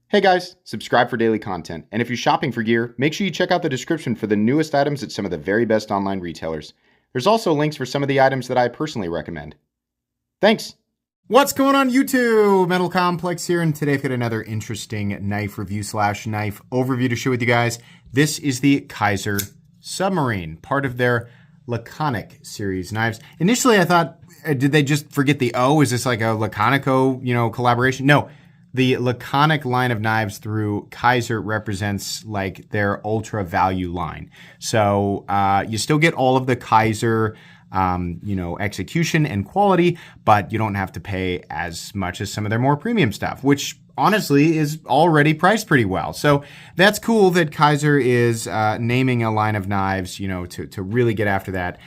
Hey guys, subscribe for daily content. And if you're shopping for gear, make sure you check out the description for the newest items at some of the very best online retailers. There's also links for some of the items that I personally recommend. Thanks! What's going on YouTube? Metal Complex here, and today I've got another interesting knife review slash knife overview to share with you guys. This is the Kizer Submarine, part of their Laconic series knives. Initially I thought, did they just forget the O? Is this like a Laconico, collaboration? No. The Laconic line of knives through Kizer represents like their ultra value line. So you still get all of the Kizer, execution and quality, but you don't have to pay as much as some of their more premium stuff, which honestly is already priced pretty well. So that's cool that Kizer is naming a line of knives, to really get after that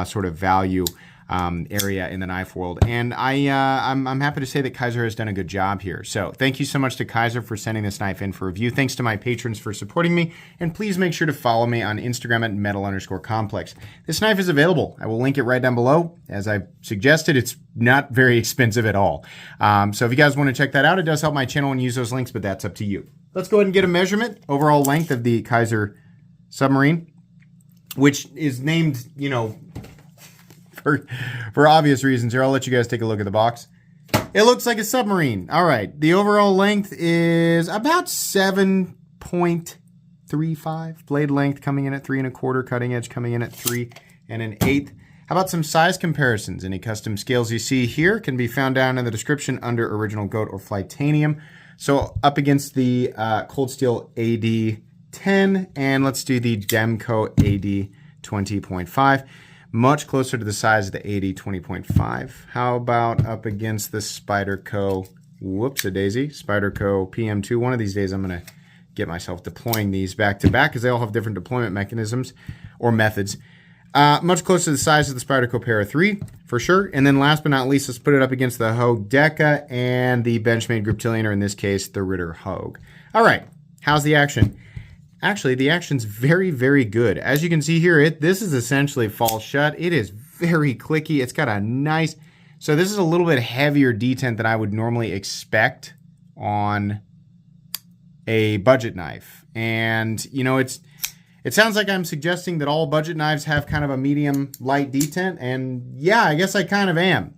sort of value area in the knife world. And I'm happy to say that Kizer has done a good job here. So thank you so much to Kizer for sending this knife in for review. Thanks to my patrons for supporting me. And please make sure to follow me on Instagram at metal_complex. This knife is available. I will link it right down below. As I suggested, it's not very expensive at all. So if you guys want to check that out, it does help my channel and use those links, but that's up to you. Let's go ahead and get a measurement. Overall length of the Kizer Submarine, which is named, for obvious reasons here. I'll let you guys take a look at the box. It looks like a submarine. All right. The overall length is about 7.35. Blade length coming in at 3 1/4. Cutting edge coming in at 3 1/8. How about some size comparisons? Any custom scales you see here can be found down in the description under Original Goat or Flytanium. So up against the Cold Steel AD10, and let's do the Demco AD 20.5. Much closer to the size of the AD 20.5. How about up against the Spyderco, whoops-a-daisy, Spyderco PM2. One of these days I'm going to get myself deploying these back to back because they all have different deployment mechanisms or methods. Much closer to the size of the Spyderco Para 3, for sure. And then last but not least, let's put it up against the Hogue Deca and the Benchmade Griptilian, or in this case, the Ritter Hogue. All right, how's the action? Actually, the action's very, very good. As you can see here, this is essentially fall shut. It is very clicky. It's got a nice... So this is a little bit heavier detent than I would normally expect on a budget knife. And, it sounds like I'm suggesting that all budget knives have kind of a medium light detent. And yeah, I guess I kind of am.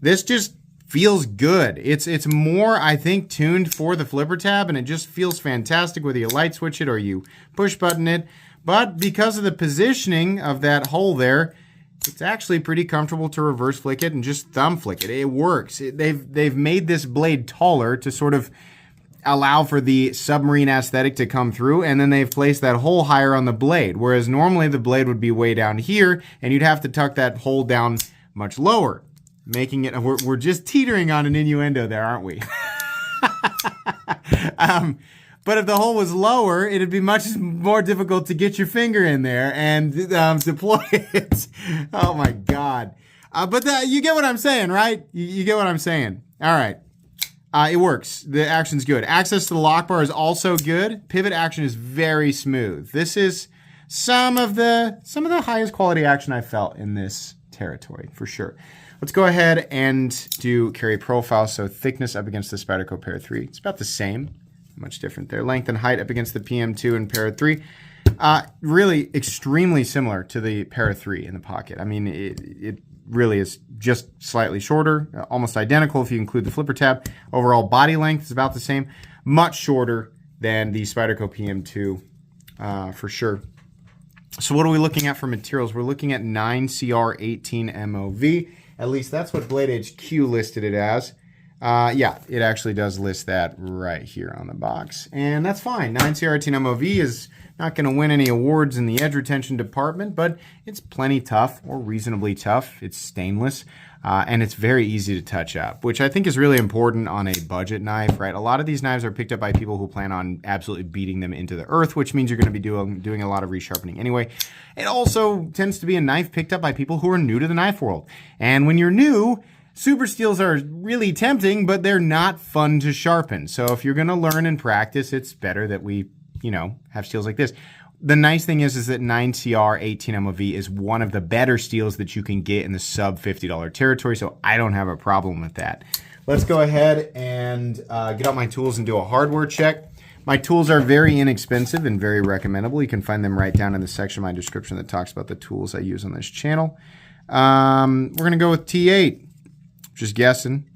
This just feels good. It's more, I think, tuned for the flipper tab, and it just feels fantastic whether you light switch it or you push button it. But because of the positioning of that hole there, it's actually pretty comfortable to reverse flick it and just thumb flick it. It works. They've made this blade taller to sort of allow for the submarine aesthetic to come through, and then they've placed that hole higher on the blade, whereas normally the blade would be way down here, and you'd have to tuck that hole down much lower. Making it, we're just teetering on an innuendo there, aren't we? But if the hole was lower, it'd be much more difficult to get your finger in there and deploy it. Oh my God. But you get what I'm saying, right? You get what I'm saying. All right. It works. The action's good. Access to the lock bar is also good. Pivot action is very smooth. This is some of the highest quality action I've felt in this territory, for sure. Let's go ahead and do carry profile. So thickness up against the Spyderco Para 3. It's about the same. Much different there. Length and height up against the PM2 and Para 3. Really extremely similar to the Para 3 in the pocket. I mean, it really is just slightly shorter. Almost identical if you include the flipper tab. Overall body length is about the same. Much shorter than the Spyderco PM2 for sure. So what are we looking at for materials? We're looking at 9CR18 MOV. At least that's what Blade HQ listed it as. Yeah, it actually does list that right here on the box. And that's fine. 9CR18 MOV is not going to win any awards in the edge retention department, but it's plenty tough, or reasonably tough. It's stainless, and it's very easy to touch up, which I think is really important on a budget knife, right? A lot of these knives are picked up by people who plan on absolutely beating them into the earth, which means you're going to be doing a lot of resharpening anyway. It also tends to be a knife picked up by people who are new to the knife world. And when you're new, super steels are really tempting, but they're not fun to sharpen. So if you're going to learn and practice, it's better that we, have steels like this. The nice thing is that 9CR18 MOV is one of the better steels that you can get in the sub $50 territory, so I don't have a problem with that. let's go ahead and get out my tools and do a hardware check. My tools are very inexpensive and very recommendable. You can find them right down in the section of my description that talks about the tools I use on this channel. We're going to go with T8. Just guessing.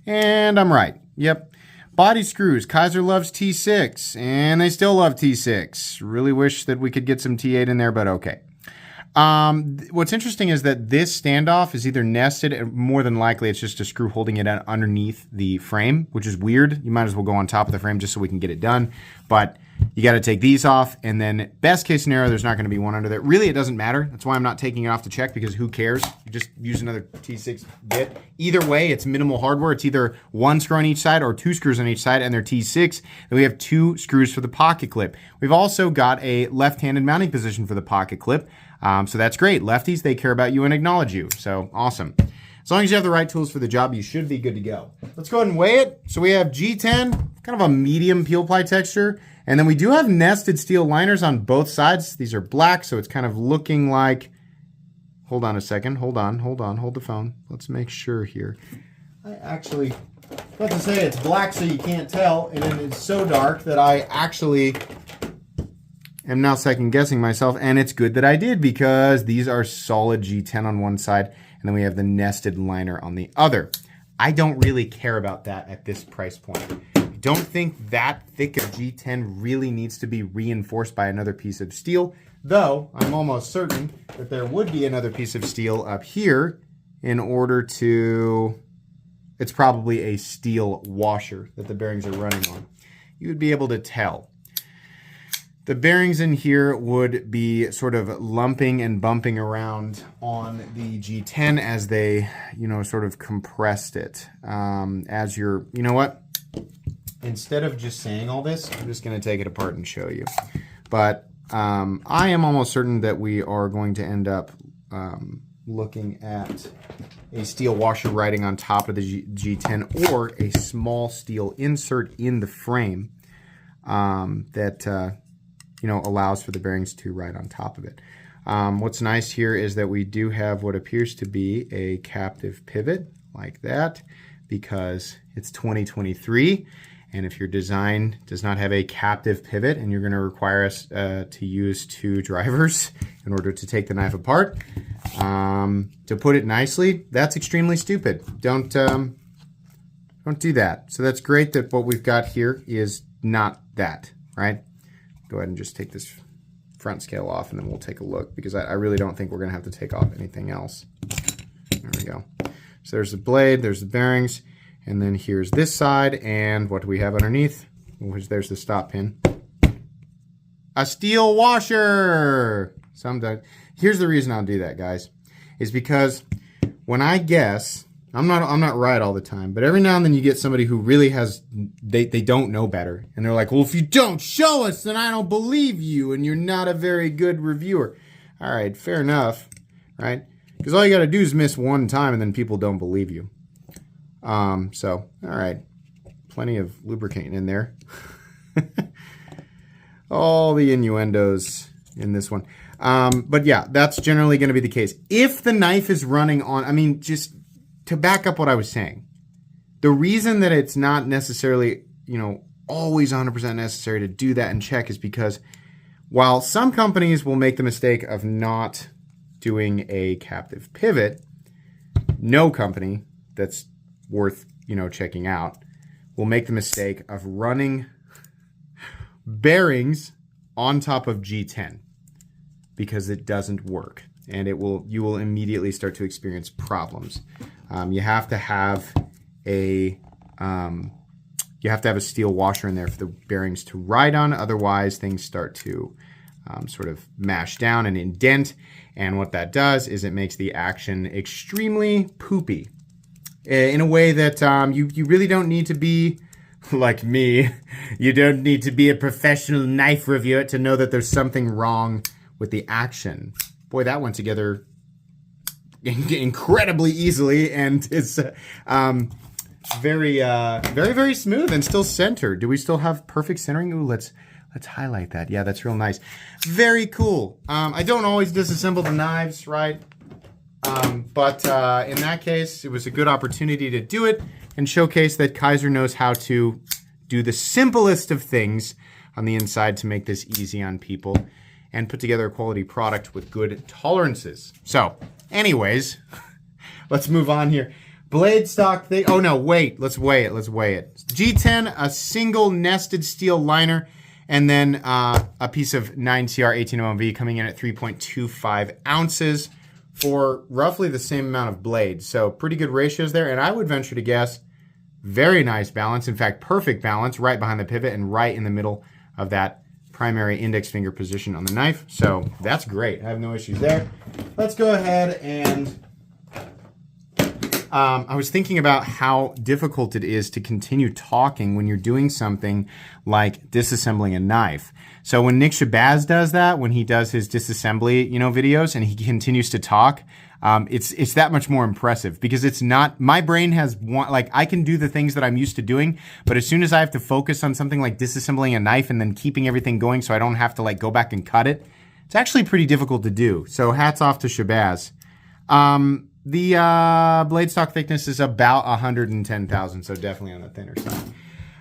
And I'm right. Yep. Body screws. Kizer loves T6, and they still love T6. Really wish that we could get some T8 in there, but okay. What's interesting is that this standoff is either nested, or more than likely it's just a screw holding it underneath the frame, which is weird. You might as well go on top of the frame just so we can get it done. But you got to take these off, and then best case scenario, there's not going to be one under there. Really, it doesn't matter. That's why I'm not taking it off to check, because who cares? You just use another T6 bit. Either way, it's minimal hardware. It's either one screw on each side or two screws on each side, and they're T6. Then we have two screws for the pocket clip. We've also got a left-handed mounting position for the pocket clip. So that's great. Lefties, they care about you and acknowledge you. So awesome. As long as you have the right tools for the job, you should be good to go. Let's go ahead and weigh it. So we have G10, kind of a medium peel ply texture. And then we do have nested steel liners on both sides. These are black, so it's kind of looking like, hold on a second. Hold the phone. Let's make sure here. I actually, about to say it's black so you can't tell, and then it's so dark that I actually am now second guessing myself, and it's good that I did, because these are solid G10 on one side, and then we have the nested liner on the other. I don't really care about that at this price point. I don't think that thick of G10 really needs to be reinforced by another piece of steel, though I'm almost certain that there would be another piece of steel up here in order to, it's probably a steel washer that the bearings are running on. You would be able to tell. The bearings in here would be sort of lumping and bumping around on the G10 as they, sort of compressed it. As you're, you know what? Instead of just saying all this, I'm just going to take it apart and show you. But I am almost certain that we are going to end up looking at a steel washer riding on top of the G10, or a small steel insert in the frame that allows for the bearings to ride on top of it. What's nice here is that we do have what appears to be a captive pivot like that, because it's 2023, and if your design does not have a captive pivot and you're going to require us to use two drivers in order to take the knife apart, to put it nicely, that's extremely stupid. Don't do that. So that's great that what we've got here is not that, right? Go ahead and just take this front scale off, and then we'll take a look, because I really don't think we're going to have to take off anything else. There we go. So there's the blade, there's the bearings, and then here's this side, and what do we have underneath? There's the stop pin. A steel washer! Sometimes. Here's the reason I'll do that, guys, is because when I guess, I'm not right all the time, but every now and then you get somebody who really has, they don't know better. And they're like, well, if you don't show us, then I don't believe you, and you're not a very good reviewer. All right, fair enough, right? Because all you got to do is miss one time, and then people don't believe you. So, all right, plenty of lubricant in there. All the innuendos in this one. But yeah, that's generally going to be the case. If the knife is running on, just to back up what I was saying, the reason that it's not necessarily, always 100% necessary to do that and check is because while some companies will make the mistake of not doing a captive pivot, no company that's worth, checking out will make the mistake of running bearings on top of G10, because it doesn't work, and you will immediately start to experience problems. You have to have a steel washer in there for the bearings to ride on. Otherwise, things start to sort of mash down and indent. And what that does is it makes the action extremely poopy in a way that you really don't need to be like me. You don't need to be a professional knife reviewer to know that there's something wrong with the action. Boy, that went together incredibly easily, and it's very, very smooth and still centered. Do we still have perfect centering? Ooh, let's highlight that. Yeah, that's real nice. Very cool. I don't always disassemble the knives, right? But in that case, it was a good opportunity to do it, and showcase that Kizer knows how to do the simplest of things on the inside to make this easy on people and put together a quality product with good tolerances. So, anyways, let's move on here. Blade stock thing. Oh no, wait. Let's weigh it. G10, a single nested steel liner, and then a piece of 9CR 18mm coming in at 3.25 ounces for roughly the same amount of blade. So pretty good ratios there. And I would venture to guess very nice balance. In fact, perfect balance right behind the pivot and right in the middle of that primary index finger position on the knife. So that's great. I have no issues there. Let's go ahead and I was thinking about how difficult it is to continue talking when you're doing something like disassembling a knife. So when Nick Shabazz does that, when he does his disassembly, videos, and he continues to talk, it's that much more impressive because it's not, my brain has one, like I can do the things that I'm used to doing, but as soon as I have to focus on something like disassembling a knife and then keeping everything going so I don't have to like go back and cut it, it's actually pretty difficult to do. So hats off to Shabazz. The blade stock thickness is about 110,000, so definitely on the thinner side.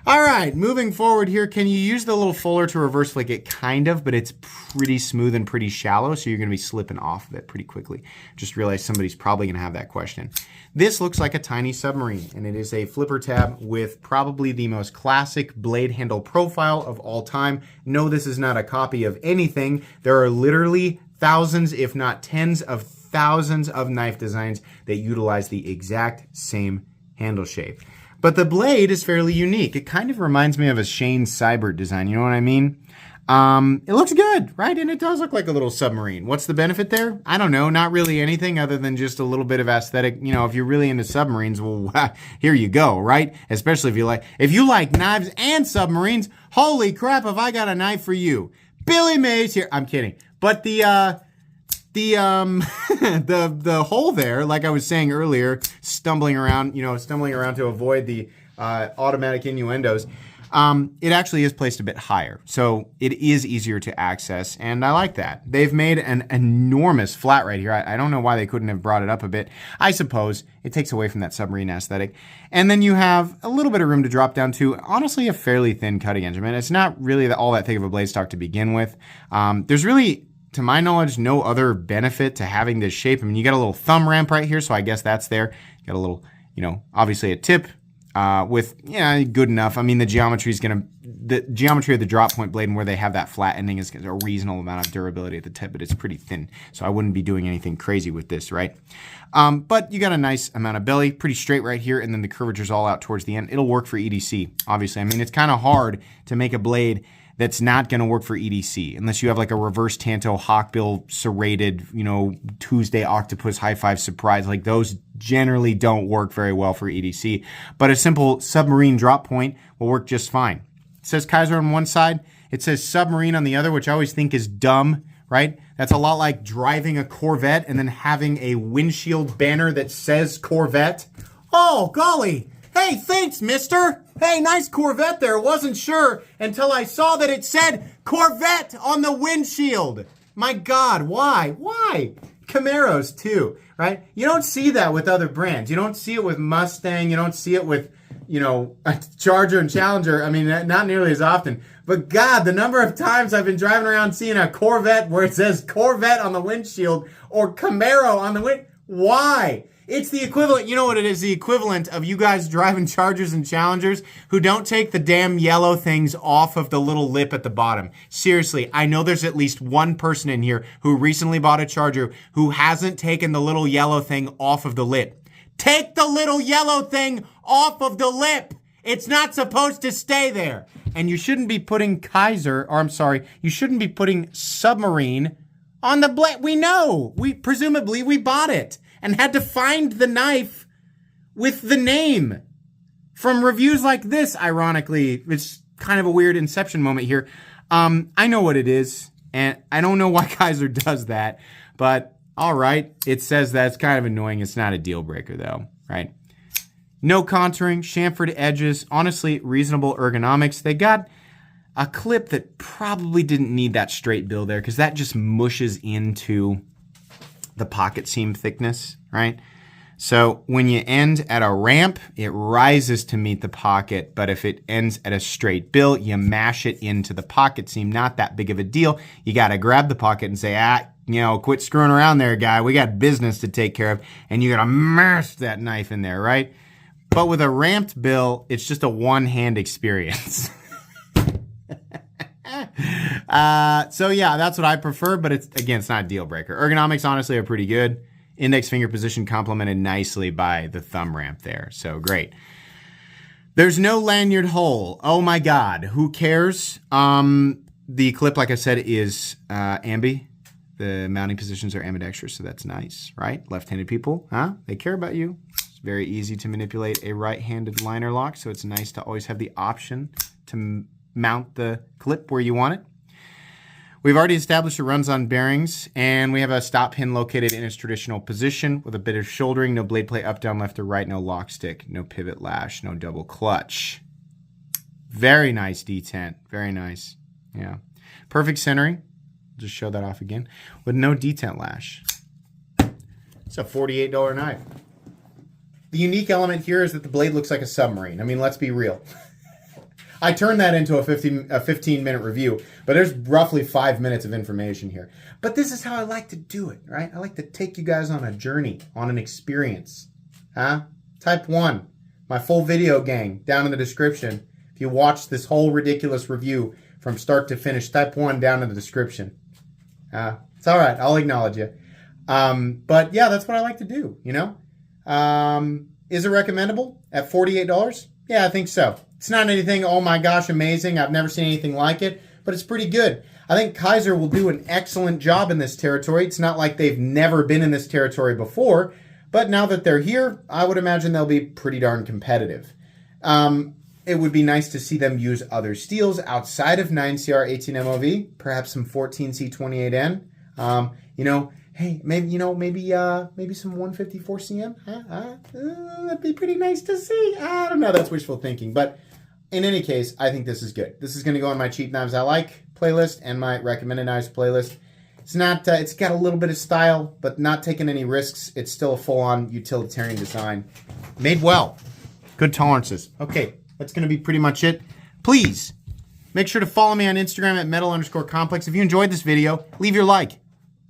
All right, moving forward here, can you use the little fuller to reverse flick it? Kind of, but it's pretty smooth and pretty shallow, so you're going to be slipping off of it pretty quickly. Just realized somebody's probably going to have that question. This looks like a tiny submarine, and it is a flipper tab with probably the most classic blade handle profile of all time. No, this is not a copy of anything. There are literally thousands, if not tens of thousands of knife designs that utilize the exact same handle shape. But the blade is fairly unique. It kind of reminds me of a Shane Seibert design, you know what I mean? It looks good, right? And it does look like a little submarine. What's the benefit there? I don't know, not really anything other than just a little bit of aesthetic. If you're really into submarines, well, here you go, right? Especially if you like knives and submarines, holy crap, have I got a knife for you. Billy Mays here. I'm kidding. But the hole there, like I was saying earlier, stumbling around to avoid the automatic innuendos, it actually is placed a bit higher. So it is easier to access, and I like that. They've made an enormous flat right here. I don't know why they couldn't have brought it up a bit. I suppose it takes away from that submarine aesthetic. And then you have a little bit of room to drop down to, honestly, a fairly thin cutting edge. I mean, it's not really all that thick of a blade stock to begin with. There's really, to my knowledge, no other benefit to having this shape. I mean, you got a little thumb ramp right here, so I guess that's there. You got a little, obviously a tip good enough. I mean, the geometry of the drop point blade and where they have that flat ending is a reasonable amount of durability at the tip, but it's pretty thin. So I wouldn't be doing anything crazy with this, right? But you got a nice amount of belly, pretty straight right here, and then the curvature's all out towards the end. It'll work for EDC, obviously. I mean, it's kind of hard to make a blade that's not going to work for EDC unless you have like a reverse Tanto Hawkbill serrated, Tuesday Octopus High Five Surprise. Like those generally don't work very well for EDC, but a simple submarine drop point will work just fine. It says Kizer on one side. It says submarine on the other, which I always think is dumb, right? That's a lot like driving a Corvette and then having a windshield banner that says Corvette. Oh, golly. Hey, thanks, mister. Hey, nice Corvette there. Wasn't sure until I saw that it said Corvette on the windshield. My God, why? Why? Camaros, too, right? You don't see that with other brands. You don't see it with Mustang. You don't see it with, a Charger and Challenger. I mean, not nearly as often. But God, the number of times I've been driving around seeing a Corvette where it says Corvette on the windshield or Camaro on the why? It's the equivalent, you know what it is, the equivalent of you guys driving Chargers and Challengers who don't take the damn yellow things off of the little lip at the bottom. Seriously, I know there's at least one person in here who recently bought a Charger who hasn't taken the little yellow thing off of the lip. Take the little yellow thing off of the lip. It's not supposed to stay there. And you shouldn't be putting you shouldn't be putting submarine on the blade. We know. Presumably we bought it and had to find the knife with the name. From reviews like this, ironically, it's kind of a weird inception moment here. I know what it is, and I don't know why Kizer does that, but all right, it says that's kind of annoying. It's not a deal breaker, though, right? No contouring, chamfered edges, honestly, reasonable ergonomics. They got a clip that probably didn't need that straight bill there because that just mushes into the pocket seam thickness, right? So when you end at a ramp, it rises to meet the pocket, but if it ends at a straight bill, you mash it into the pocket seam. Not that big of a deal. You got to grab the pocket and say, quit screwing around there, guy. We got business to take care of, and you got to mash that knife in there, right? But with a ramped bill, it's just a one-hand experience. So yeah, that's what I prefer, but it's not a deal breaker. Ergonomics, honestly, are pretty good. Index finger position complemented nicely by the thumb ramp there. So great. There's no lanyard hole. Oh my God. Who cares? The clip, like I said, is ambi. The mounting positions are ambidextrous, so that's nice, right? Left-handed people, they care about you. It's very easy to manipulate a right-handed liner lock, so it's nice to always have the option to mount the clip where you want it. We've already established it runs on bearings, and we have a stop pin located in its traditional position with a bit of shouldering, no blade play up, down, left, or right, no lock stick, no pivot lash, no double clutch. Very nice detent. Very nice. Yeah. Perfect centering. Just show that off again. With no detent lash. It's a $48 knife. The unique element here is that the blade looks like a submarine. I mean, let's be real. I turned that into a 15-minute review, but there's roughly 5 minutes of information here. But this is how I like to do it, right? I like to take you guys on a journey, on an experience. Type 1, my full video gang, down in the description. If you watch this whole ridiculous review from start to finish, type 1 down in the description. It's all right. I'll acknowledge you. But yeah, that's what I like to do, you know? Is it recommendable at $48? Yeah, I think so. It's not anything, oh my gosh, amazing. I've never seen anything like it, but it's pretty good. I think Kizer will do an excellent job in this territory. It's not like they've never been in this territory before, but now that they're here, I would imagine they'll be pretty darn competitive. It would be nice to see them use other steels outside of 9CR 18MOV, perhaps some 14C28N. Hey, maybe some 154 CM. That'd be pretty nice to see. I don't know. That's wishful thinking. But in any case, I think this is good. This is going to go on my cheap knives I like playlist and my recommended knives playlist. It's not. It's got a little bit of style, but not taking any risks. It's still a full-on utilitarian design, made well. Good tolerances. Okay, that's going to be pretty much it. Please make sure to follow me on Instagram at metal_complex. If you enjoyed this video, leave your like.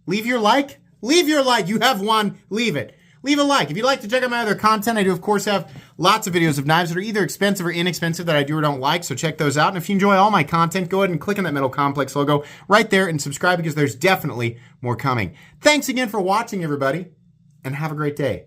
Leave your like? Leave your like. You have one. Leave it. Leave a like. If you'd like to check out my other content, I do, of course, have lots of videos of knives that are either expensive or inexpensive that I do or don't like, so check those out. And if you enjoy all my content, go ahead and click on that Metal Complex logo right there and subscribe because there's definitely more coming. Thanks again for watching, everybody, and have a great day.